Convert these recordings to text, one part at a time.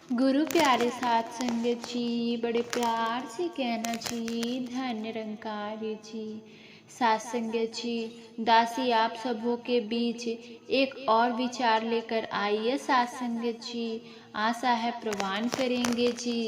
गुरु प्यारे साथ संगत जी, बड़े प्यार से कहना जी, धन निरंकार जी। साथ संगत जी, दासी आप सबों के बीच एक और विचार लेकर आइए साथ संगत जी। आशा है प्रवान करेंगे जी।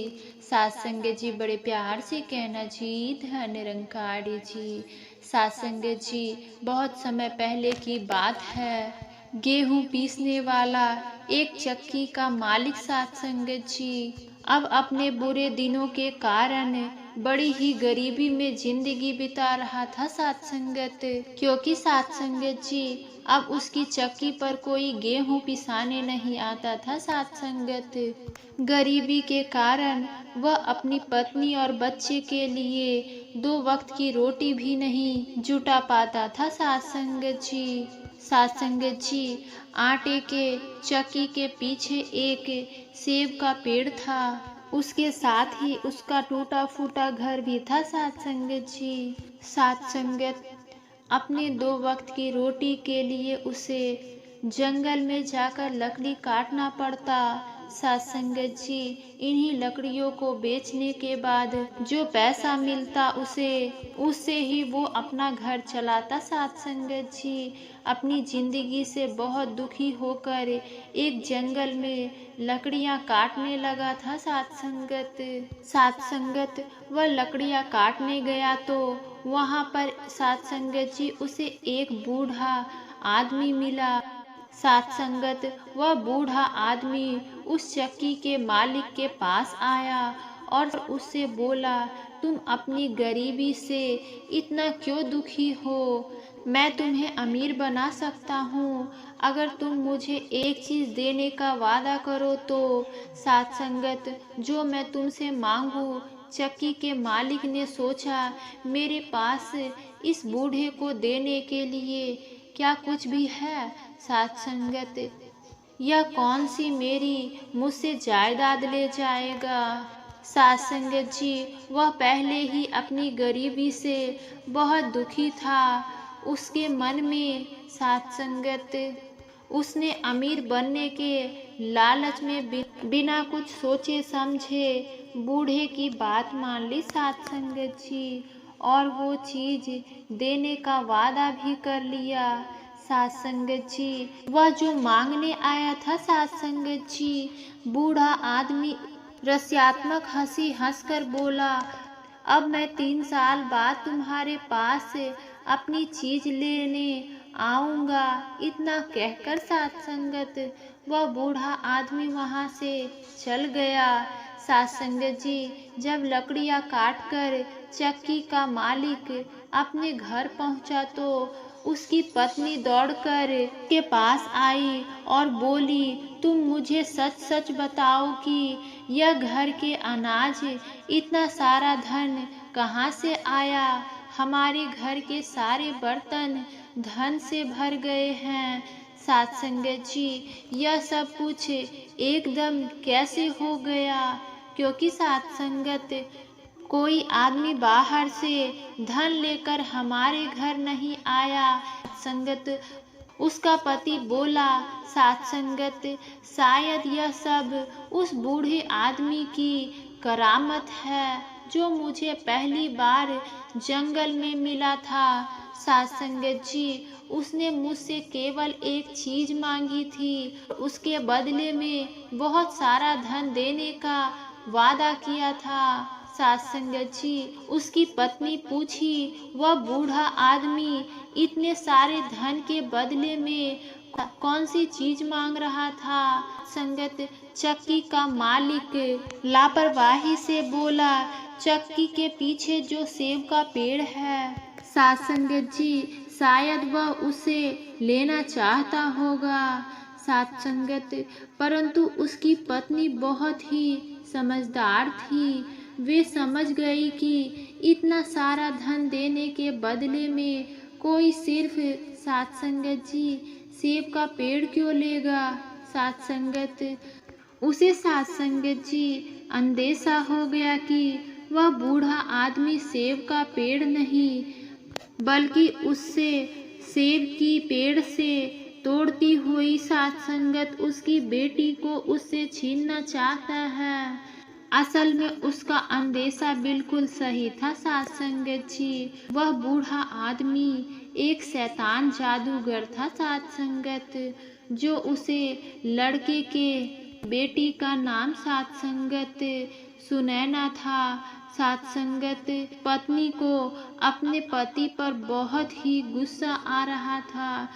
साथ संगत जी, बड़े प्यार से कहना जी, धन निरंकार जी। साथ संगत जी, बहुत समय पहले की बात है। गेहूं पीसने वाला एक चक्की का मालिक साथ संगत जी अब अपने बुरे दिनों के कारण बड़ी ही गरीबी में जिंदगी बिता रहा था साथ संगत, क्योंकि साथ संगत जी अब उसकी चक्की पर कोई गेहूं पिसाने नहीं आता था साथ संगत। गरीबी के कारण वह अपनी पत्नी और बच्चे के लिए 2 वक्त की रोटी भी नहीं जुटा पाता था साथ संगत जी। साथ संगत जी, आटे के चक्की के पीछे एक सेब का पेड़ था, उसके साथ ही उसका टूटा फूटा घर भी था साथ संगत जी। साथ संगत, अपने 2 वक्त की रोटी के लिए उसे जंगल में जाकर लकड़ी काटना पड़ता साथ संगत जी। इन्हीं लकड़ियों को बेचने के बाद जो पैसा मिलता उससे ही वो अपना घर चलाता साथ संगत जी। अपनी जिंदगी से बहुत दुखी होकर एक जंगल में लकड़ियां काटने लगा था साथ संगत। साथ संगत, वह लकड़ियां काटने गया तो वहां पर साथ संगत जी उसे एक बूढ़ा आदमी मिला। साथ संगत, वह बूढ़ा आदमी उस चक्की के मालिक के पास आया और उससे बोला, तुम अपनी गरीबी से इतना क्यों दुखी हो? मैं तुम्हें अमीर बना सकता हूँ अगर तुम मुझे एक चीज़ देने का वादा करो तो। साथ संगत, जो मैं तुमसे मांगू? चक्की के मालिक ने सोचा, मेरे पास इस बूढ़े को देने के लिए क्या कुछ भी है? साथ संगत, यह कौन सी मेरी मुझसे जायदाद ले जाएगा? साथ संगत जी, वह पहले ही अपनी गरीबी से बहुत दुखी था। उसके मन में साथ संगत, उसने अमीर बनने के लालच में बिना कुछ सोचे समझे बूढ़े की बात मान ली साथ संगत जी, और वो चीज देने का वादा भी कर लिया साथ संगत जी। वह जो मांगने आया था साथ संगत जी, बूढ़ा आदमी रस्यात्मक हंसी हंसकर बोला, अब मैं 3 साल बाद तुम्हारे पास अपनी चीज लेने आऊंगा। इतना कहकर साथ संगत, वह बूढ़ा आदमी वहां से चल गया। साथ संगत जी, जब लकड़ियां काटकर चक्की का मालिक अपने घर पहुंचा तो उसकी पत्नी दौड़कर के पास आई और बोली, तुम मुझे सच सच बताओ कि यह घर के अनाज, इतना सारा धन कहाँ से आया? हमारे घर के सारे बर्तन धन से भर गए हैं। साथ संगत जी, यह सब कुछ एकदम कैसे हो गया? क्योंकि साथ संगत, कोई आदमी बाहर से धन लेकर हमारे घर नहीं आया। संगत, उसका पति बोला, साथ संगत, शायद यह सब उस बूढ़े आदमी की करामत है जो मुझे पहली बार जंगल में मिला था। साथ संगत जी, उसने मुझसे केवल एक चीज मांगी थी, उसके बदले में बहुत सारा धन देने का वादा किया था। साथ संगत जी, उसकी पत्नी पूछी, वह बूढ़ा आदमी इतने सारे धन के बदले में कौन सी चीज मांग रहा था? संगत, चक्की का मालिक लापरवाही से बोला, चक्की के पीछे जो सेब का पेड़ है। साथ संगत जी, शायद वह उसे लेना चाहता होगा। साथ संगत, परंतु उसकी पत्नी बहुत ही समझदार थी। वे समझ गई कि इतना सारा धन देने के बदले में कोई सिर्फ साथ संगत जी सेब का पेड़ क्यों लेगा? साथ संगत, उसे साथ संगत जी अंदेशा हो गया कि वह बूढ़ा आदमी सेब का पेड़ नहीं बल्कि उससे सेब की पेड़ से तोड़ती हुई सात संगत उसकी बेटी को उससे छीनना चाहता है। असल में उसका अंदेशा बिल्कुल सही था सात संगत जी। वह बूढ़ा आदमी एक शैतान जादूगर था सात संगत, जो उसे लड़के के बेटी का नाम सात संगत सुनैना था। सात संगत पत्नी को अपने पति पर बहुत ही गुस्सा आ रहा था,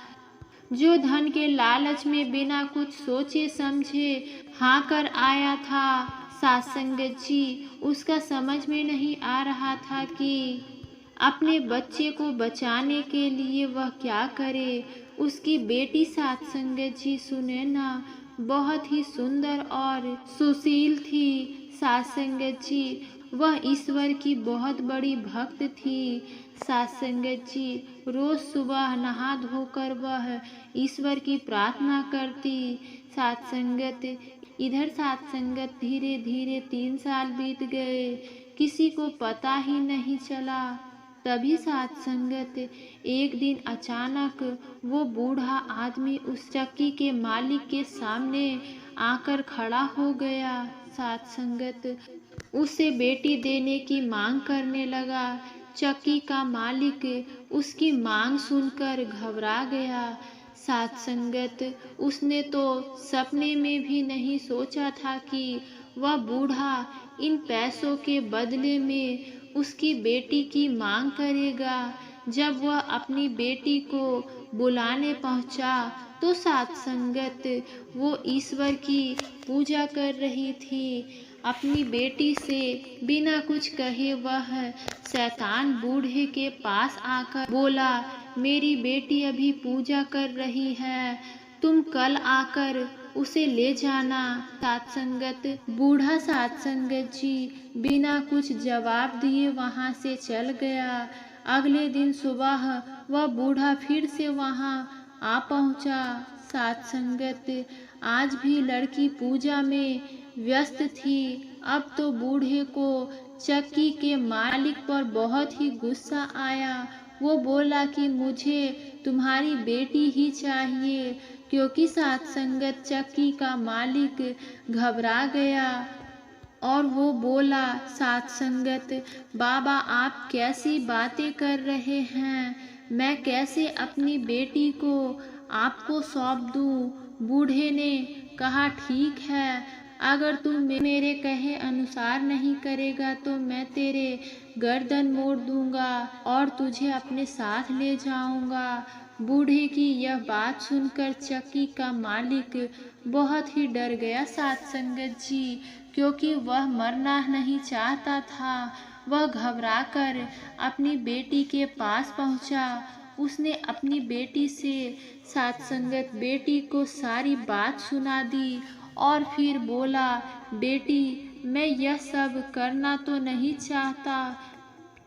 जो धन के लालच में बिना कुछ सोचे समझे हाँ कर आया था। सात संगत जी, उसका समझ में नहीं आ रहा था कि अपने बच्चे को बचाने के लिए वह क्या करे। उसकी बेटी सात संगत जी सुनैना बहुत ही सुंदर और सुशील थी। सात संगत जी, वह ईश्वर की बहुत बड़ी भक्त थी। सात संगत जी, रोज सुबह नहा धोकर वह ईश्वर की प्रार्थना करती। सात संगत इधर सात संगत धीरे धीरे 3 साल बीत गए, किसी को पता ही नहीं चला। तभी सात संगत एक दिन अचानक वो बूढ़ा आदमी उस चक्की के मालिक के सामने आकर खड़ा हो गया। सात संगत उससे बेटी देने की मांग करने लगा। चक्की का मालिक उसकी मांग सुनकर घबरा गया। सात संगत उसने तो सपने में भी नहीं सोचा था कि वह बूढ़ा इन पैसों के बदले में उसकी बेटी की मांग करेगा। जब वह अपनी बेटी को बुलाने पहुंचा तो सात संगत वो ईश्वर की पूजा कर रही थी। अपनी बेटी से बिना कुछ कहे वह शैतान बूढ़े के पास आकर बोला, मेरी बेटी अभी पूजा कर रही है, तुम कल आकर उसे ले जाना। सात संगत बूढ़ा सात संगत जी बिना कुछ जवाब दिए वहां से चल गया। अगले दिन सुबह वह बूढ़ा फिर से वहां आ पहुंचा। सात संगत आज भी लड़की पूजा में व्यस्त थी। अब तो बूढ़े को चक्की के मालिक पर बहुत ही गुस्सा आया। वो बोला कि मुझे तुम्हारी बेटी ही चाहिए, क्योंकि सात संगत चक्की का मालिक घबरा गया और वो बोला, सात संगत बाबा आप कैसी बातें कर रहे हैं, मैं कैसे अपनी बेटी को आपको सौंप दूं। बूढ़े ने कहा, ठीक है, अगर तू मेरे कहे अनुसार नहीं करेगा तो मैं तेरे गर्दन मोड़ दूंगा और तुझे अपने साथ ले जाऊंगा। बूढ़े की यह बात सुनकर चक्की का मालिक बहुत ही डर गया सात संगत जी, क्योंकि वह मरना नहीं चाहता था। वह घबराकर अपनी बेटी के पास पहुंचा। उसने अपनी बेटी से सात संगत बेटी को सारी बात सुना दी और फिर बोला, बेटी मैं यह सब करना तो नहीं चाहता,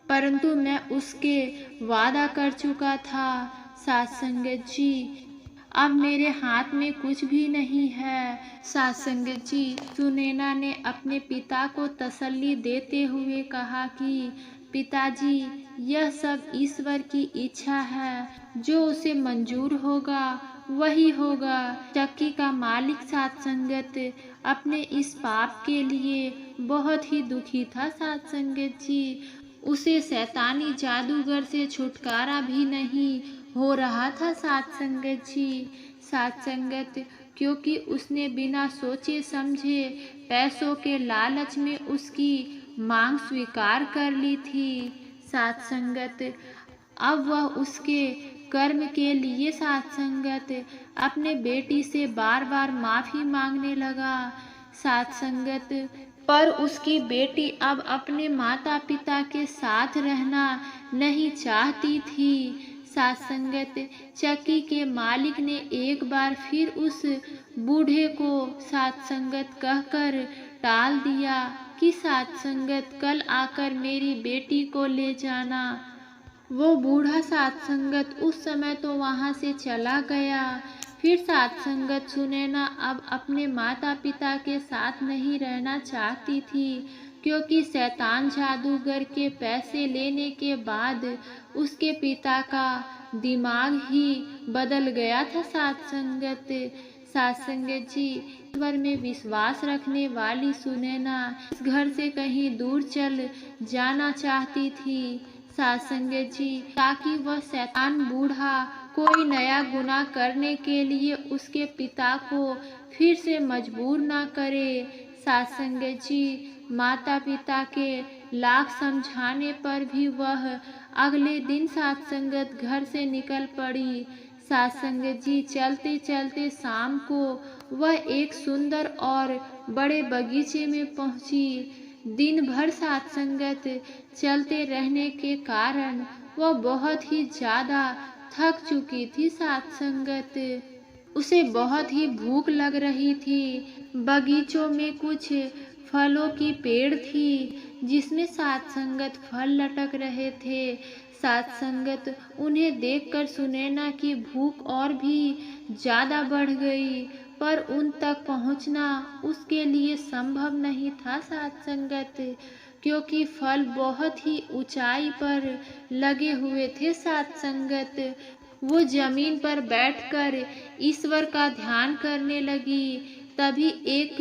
परंतु मैं उसके वादा कर चुका था। सात संगत जी अब मेरे हाथ में कुछ भी नहीं है। सात संगत जी सुनैना ने अपने पिता को तसल्ली देते हुए कहा कि पिताजी यह सब ईश्वर की इच्छा है, जो उसे मंजूर होगा वही होगा। चक्की का मालिक सात संगत अपने इस पाप के लिए बहुत ही दुखी था। सात संगत जी उसे शैतानी जादूगर से छुटकारा भी नहीं हो रहा था। सात संगत जी सात संगत क्योंकि उसने बिना सोचे समझे पैसों के लालच में उसकी मांग स्वीकार कर ली थी। सात संगत अब वह उसके कर्म के लिए सात संगत अपने बेटी से बार बार माफी मांगने लगा। सात संगत पर उसकी बेटी अब अपने माता पिता के साथ रहना नहीं चाहती थी। सात संगत चक्की के मालिक ने एक बार फिर उस बूढ़े को सात संगत कहकर टाल दिया कि सात संगत कल आकर मेरी बेटी को ले जाना। वो बूढ़ा सात संगत उस समय तो वहां से चला गया। फिर सात संगत सुनैना अब अपने माता पिता के साथ नहीं रहना चाहती थी। क्योंकि शैतान जादूगर के पैसे लेने के बाद उसके पिता का दिमाग ही बदल गया था। साथ संगत जी, ईश्वर में विश्वास रखने वाली सुनैना इस घर से कहीं दूर चल जाना चाहती थी साथ संगत जी, ताकि वह शैतान बूढ़ा कोई नया गुनाह करने के लिए उसके पिता को फिर से मजबूर ना करे। साथ संगत जी, माता पिता के लाख समझाने पर भी वह अगले दिन साथ संगत घर से निकल पड़ी। साथ संगत जी, चलते चलते शाम को वह एक सुंदर और बड़े बगीचे में पहुंची। दिन भर साथ संगत चलते रहने के कारण वह बहुत ही ज्यादा थक चुकी थी। साथ संगत उसे बहुत ही भूख लग रही थी। बगीचों में कुछ फलों की पेड़ थी जिसमें साथ संगत फल लटक रहे थे। साथ संगत उन्हें देखकर सुनैना की भूख और भी ज्यादा बढ़ गई, पर उन तक पहुंचना उसके लिए संभव नहीं था साथ संगत, क्योंकि फल बहुत ही ऊंचाई पर लगे हुए थे। साथ संगत वो जमीन पर बैठकर ईश्वर का ध्यान करने लगी। तभी एक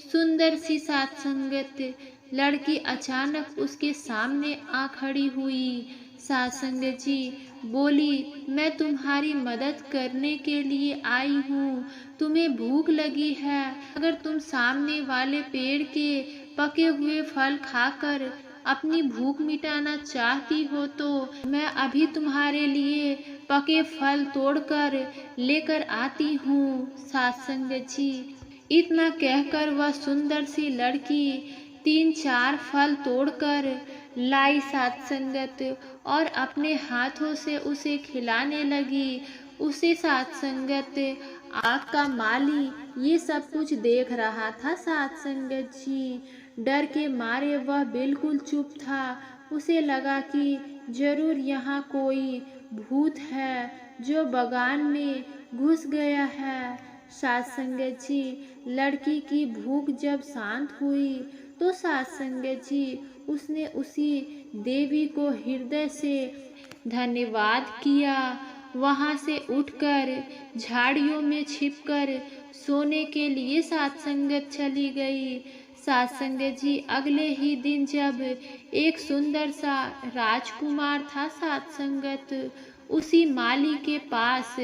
सुंदर सी साथ संगत लड़की अचानक उसके सामने आ खड़ी हुई। साथ संगत जी बोली, मैं तुम्हारी मदद करने के लिए आई हूँ। तुम्हें भूख लगी है? अगर तुम सामने वाले पेड़ के पके हुए फल खाकर अपनी भूख मिटाना चाहती हो तो मैं अभी तुम्हारे लिए पके फल तोड़कर लेकर आती हूँ। साथ संगत जी इतना कहकर वह सुंदर सी लड़की 3-4 फल तोड़कर लाई साथ संगत और अपने हाथों से उसे खिलाने लगी। उसे साथ संगत आग का माली ये सब कुछ देख रहा था। साथ संगत जी डर के मारे वह बिल्कुल चुप था। उसे लगा कि जरूर यहाँ कोई भूत है जो बगान में घुस गया है। साथ संगत जी लड़की की भूख जब शांत हुई तो साथ संगत जी उसने उसी देवी को हृदय से धन्यवाद किया। वहां से उठकर झाड़ियों में छिपकर सोने के लिए साथ संगत चली गई। साथ संगत जी अगले ही दिन जब एक सुंदर सा राजकुमार था साथ संगत उसी माली के पास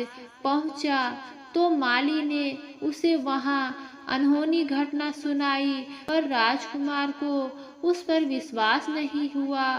पहुंचा तो माली ने उसे वहां अनहोनी घटना सुनाई, पर राजकुमार को उस पर विश्वास नहीं हुआ,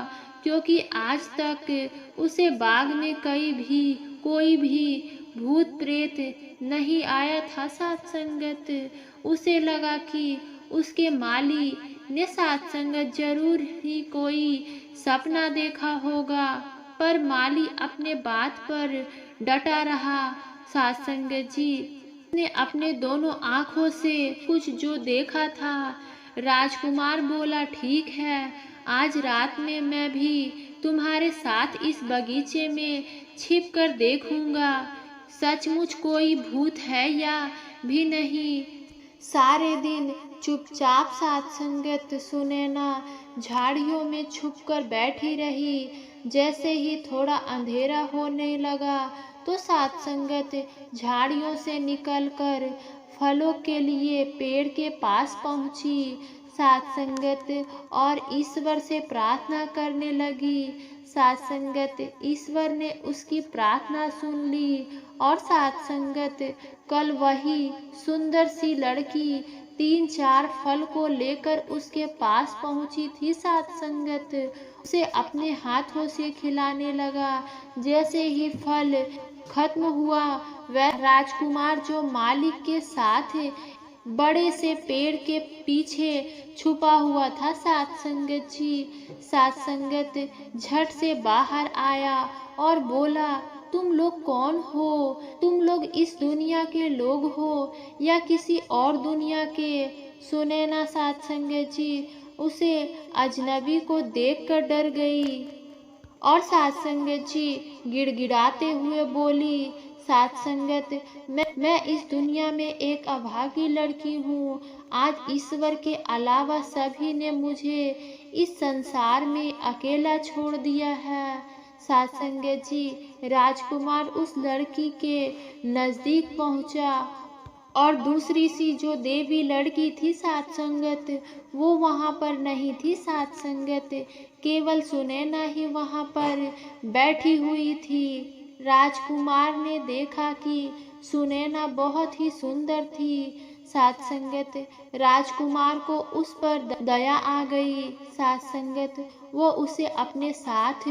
क्योंकि आज तक उसे बाग में कोई भी भूत प्रेत नहीं आया था। साथ संगत उसे लगा कि उसके माली ने साथ संगत जरूर ही कोई सपना देखा होगा, पर माली अपने बात पर डटा रहा। साथ संगत जी ने अपने दोनों आंखों से कुछ जो देखा था। राजकुमार बोला, ठीक है, आज रात में मैं भी तुम्हारे साथ इस बगीचे में छिप कर देखूंगा सचमुच कोई भूत है या भी नहीं। सारे दिन चुपचाप साथ संगत सुनैना झाड़ियों में छुपकर बैठी रही। जैसे ही थोड़ा अंधेरा होने लगा तो साथ संगत झाड़ियों से निकलकर फलों के लिए पेड़ के पास पहुंची। साथ संगत और ईश्वर से प्रार्थना करने लगी। साथ संगत ईश्वर ने उसकी प्रार्थना सुन ली और साथ संगत कल वही सुंदर सी लड़की 3-4 फल को लेकर उसके पास पहुंची थी। साथ संगत उसे अपने हाथों से खिलाने लगा। जैसे ही फल खत्म हुआ वह राजकुमार जो मालिक के साथ बड़े से पेड़ के पीछे छुपा हुआ था साथ संगत झट से बाहर आया और बोला, तुम लोग कौन हो? तुम लोग इस दुनिया के लोग हो या किसी और दुनिया के? सुनैना साथ संगत जी उसे अजनबी को देखकर डर गई और साथ संगत जी गिड़गिड़ाते हुए बोली, साथ संगत, मैं इस दुनिया में एक अभागी लड़की हूँ। आज ईश्वर के अलावा सभी ने मुझे इस संसार में अकेला छोड़ दिया है। साथ संगत जी, राजकुमार उस लड़की के नजदीक पहुंचा और दूसरी सी जो देवी लड़की थी साथ संगत, वो वहां पर नहीं थी साथ संगत, केवल सुनैना ही वहां पर बैठी हुई थी। राजकुमार ने देखा कि सुनैना बहुत ही सुंदर थी। साथ संगत, राजकुमार को उस पर दया आ गई। साथ संगत, वो उसे अपने साथ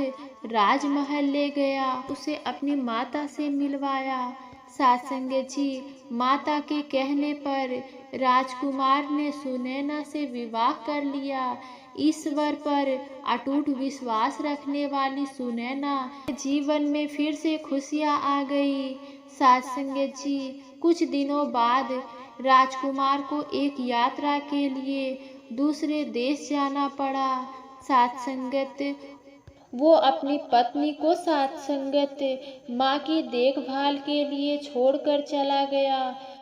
राजमहल ले गया, उसे अपनी माता से मिलवाया। साथ संगत जी, माता के कहने पर राजकुमार ने सुनैना से विवाह कर लिया। ईश्वर पर अटूट विश्वास रखने वाली सुनैना जीवन में फिर से खुशियाँ आ गई। साथ संगत जी, कुछ दिनों बाद राजकुमार को एक यात्रा के लिए दूसरे देश जाना पड़ा। साथ संगत, वो अपनी पत्नी को साथ संगत माँ की देखभाल के लिए छोड़कर चला गया।